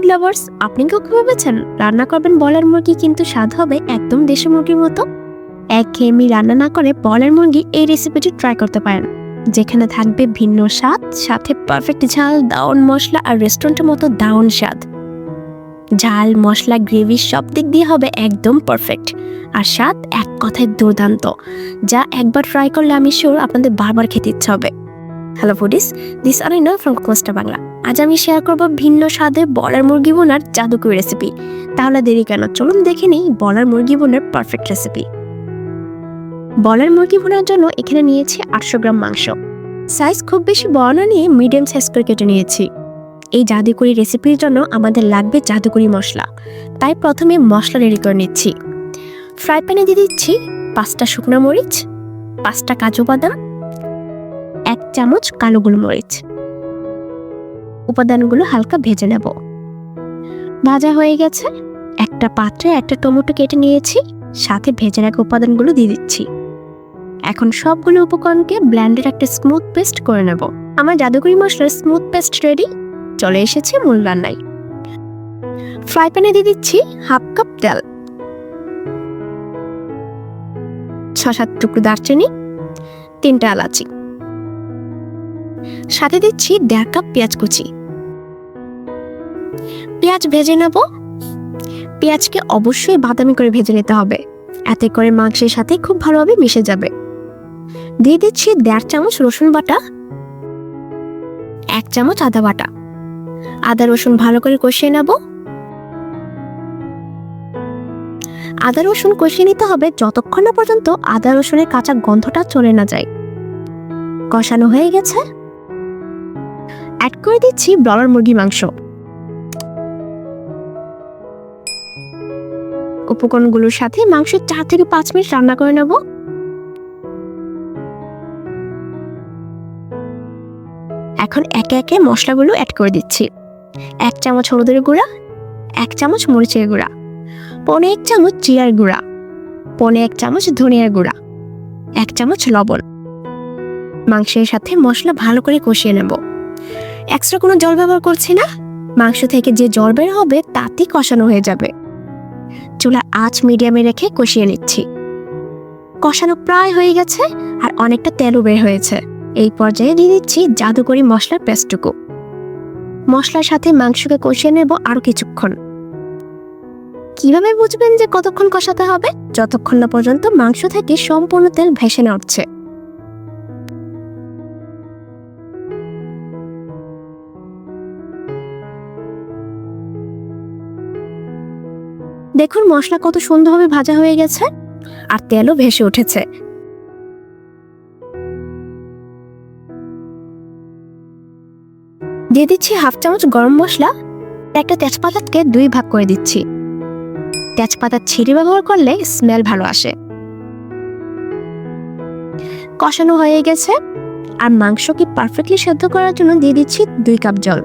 Food lovers, আপনি কি ভেবেছেন রান্না করবেন ব্রয়লার মুরগি কিন্তু স্বাদ হবে একদম দেশি মুরগির মতো? একঘেয়েমি রান্না না করে ব্রয়লার মুরগি এই রেসিপিটি ট্রাই করতে পারেন, যেখানে থাকবে ভিন্ন স্বাদ, সাথে পারফেক্ট ঝাল, দারুণ মশলা আর রেস্টুরেন্টের মতো দারুণ স্বাদ। ঝাল, মশলা, গ্রেভি সব দিক দিয়ে হবে একদম পারফেক্ট, আর স্বাদ এক কথায় দুর্দান্ত, যা একবার ট্রাই করলে আমি শিওর আপনাদের বারবার খেতে ইচ্ছা হবে। Hello foodies, this Arina from কোস্টা বাংলা। আজ আমি শেয়ার করব ভিন্ন স্বাদে ব্রয়লার মুরগি বোনার জাদুকরি রেসিপি। তাহলে দেরি কেন, চলুন দেখে নিই ব্রয়লার মুরগি বোনার পারফেক্ট রেসিপি। ব্রয়লার মুরগি বোনার জন্য এখানে নিয়েছি 800 গ্রাম মাংস। সাইজ খুব বেশি বড় না নিয়ে মিডিয়াম সাইজ করে কেটে নিয়েছি। এই জাদুকরি রেসিপির জন্য আমাদের লাগবে জাদুকরি মশলা, তাই প্রথমে মশলা রেডি করে নিচ্ছি। ফ্রাই প্যানে দিয়ে দিচ্ছি 5টা শুকনো মরিচ, 5টা কাজু বাদাম, 1 চামচ কালো গোলমরিচ। উপাদানগুলো হালকা ভেজে নেব। ভাজা হয়ে গেছে, একটা পাত্রে একটা টমেটো কেটে নিয়েছি, সাথে ভেজে রাখা উপাদানগুলো দিয়ে দিচ্ছি। এখন সবগুলো উপকরণকে ব্লেন্ডের একটা স্মুথ পেস্ট করে নেব। আমার জাদুকরি মশলার স্মুথ পেস্ট রেডি। চলে এসেছি মূল রান্নায়। ফ্রাই প্যানে দিয়ে দিচ্ছি 1/2 কাপ তেল, 6-7 টুকরো দারচিনি, 3টা এলাচি, সাথে দিচ্ছি 1.5 কাপ পেঁয়াজ কুচি। পেঁয়াজ ভেজে নেব। পেঁয়াজকে অবশ্যই বাদামি করে ভেজে নিতে হবে, এতে করে মাংসের সাথে খুব ভালোভাবে মিশে যাবে। দিয়ে দিচ্ছি 1.5 চামচ রসুন বাটা, 1 চামচ আদা বাটা। আদা রসুন ভালো করে কষিয়ে নেব। আদা রসুন কষিয়ে নিতে হবে যতক্ষণ না পর্যন্ত আদা রসুনের কাঁচা গন্ধটা চলে না যায়। কষানো হয়ে গেছে, অ্যাড করে দিচ্ছি ব্রয়লার মুরগি মাংস। উপকরণগুলোর সাথে মাংস 4 থেকে 5 মিনিট রান্না করে নেব। এখন একে একে মশলাগুলো অ্যাড করে দিচ্ছি। 1 চামচ হলুদের গুঁড়া, 1 চামচ মরিচের গুঁড়া, 1.5 চামচ জিরার গুঁড়া, 1.5 চামচ ধনিয়ার গুঁড়া, 1 চামচ লবণ। মাংসের সাথে মশলা ভালো করে কষিয়ে নেব। এক্সট্রা কোনো জল ব্যবহার করছি না, মাংস থেকে যে জল বের হবে তাতেই কষানো হয়ে যাবে। চুলার আঁচ মিডিয়ামে রেখে কষিয়ে নিচ্ছি। কষানো প্রায় হয়ে গেছে আর অনেকটা তেলও বের হয়েছে। এই পর্যায়ে দিয়ে দিচ্ছি জাদুকরি মশলার পেস্টটুকু। মশলার সাথে মাংসকে কষিয়ে নেব আরো কিছুক্ষণ। কিভাবে বুঝবেন যে কতক্ষণ কষাতে হবে? যতক্ষণ না পর্যন্ত মাংস থেকে সম্পূর্ণ তেল ভেসে না উঠছে। দেখুন মশলা কত সুন্দরভাবে ভাজা হয়ে গেছে আর তেলও ভেসে উঠেছে। দিয়ে দিচ্ছি 1/2 চামচ গরম মশলা। একটা তেজপাতাকে 2 ভাগ করে দিচ্ছি। তেজপাতা ছিঁড়ে ব্যবহার করলে স্মেল ভালো আসে। কষানো হয়ে গেছে আর মাংসকে পারফেক্টলি সেদ্ধ করার জন্য দিয়ে দিচ্ছি 2 কাপ জল।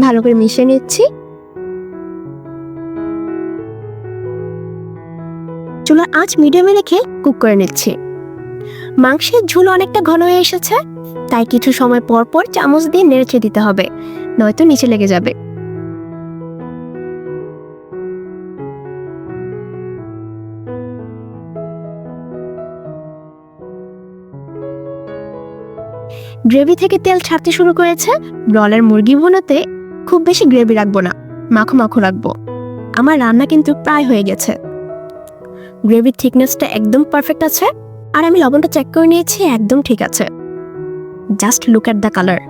ভালো করে মিশিয়ে নিচ্ছি। চুলার আঁচ মিডিয়ামে রেখে কুক করে নিচ্ছি। মাংসের ঝোল অনেকটা ঘন হয়ে এসেছে, তাই কিছু সময় পর পর চামচ দিয়ে নেড়ে দিতে হবে, নয়তো নিচে লেগে যাবে। গ্রেভি থেকে তেল ছাড়তে শুরু করেছে। ব্রয়লার মুরগি ভুনাতে খুব বেশি গ্রেভি রাখবো না, মাখো মাখো রাখবো। আমার রান্না কিন্তু প্রায় হয়ে গেছে। গ্রেভির থিকনেসটা একদম পারফেক্ট আছে আর আমি লবণটা চেক করে নিয়েছি, একদম ঠিক আছে। Just look at the colour.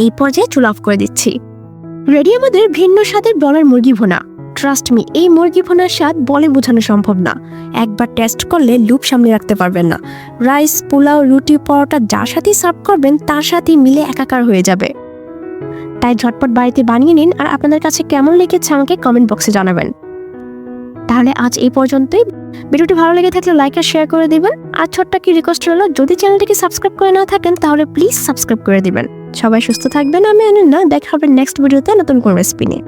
এই পর্যায়ে চুলা অফ করে দিচ্ছি। রেডি আমাদের ভিন্ন স্বাদের ব্রয়লার মুরগি ভুনা। ট্রাস্ট মি, এই মুরগি ভুনার স্বাদ বলে বোঝানো সম্ভব না। একবার টেস্ট করলে লুপ সামনে রাখতে পারবেন না। রাইস, পোলাও, রুটি, পরোটা যার সাথেই সার্ভ করবেন তার সাথেই মিলে একাকার হয়ে যাবে। তাই ঝটপট বাড়িতে বানিয়ে নিন আর আপনাদের কাছে কেমন লেগেছে আমাকে কমেন্ট বক্সে জানাবেন। তাহলে আজ এই পর্যন্তই। ভিডিওটি ভালো লেগে থাকলে লাইক আর শেয়ার করে দিবেন। আর ছোট্ট কি রিকোয়েস্ট হলো, যদি চ্যানেলটিকে সাবস্ক্রাইব করে না থাকেন তাহলে প্লিজ সাবস্ক্রাইব করে দিবেন। সবাই সুস্থ থাকবেন। আমি অনন্যা, দেখা হবে নেক্সট ভিডিওতে নতুন কোন রেসিপি নিয়ে।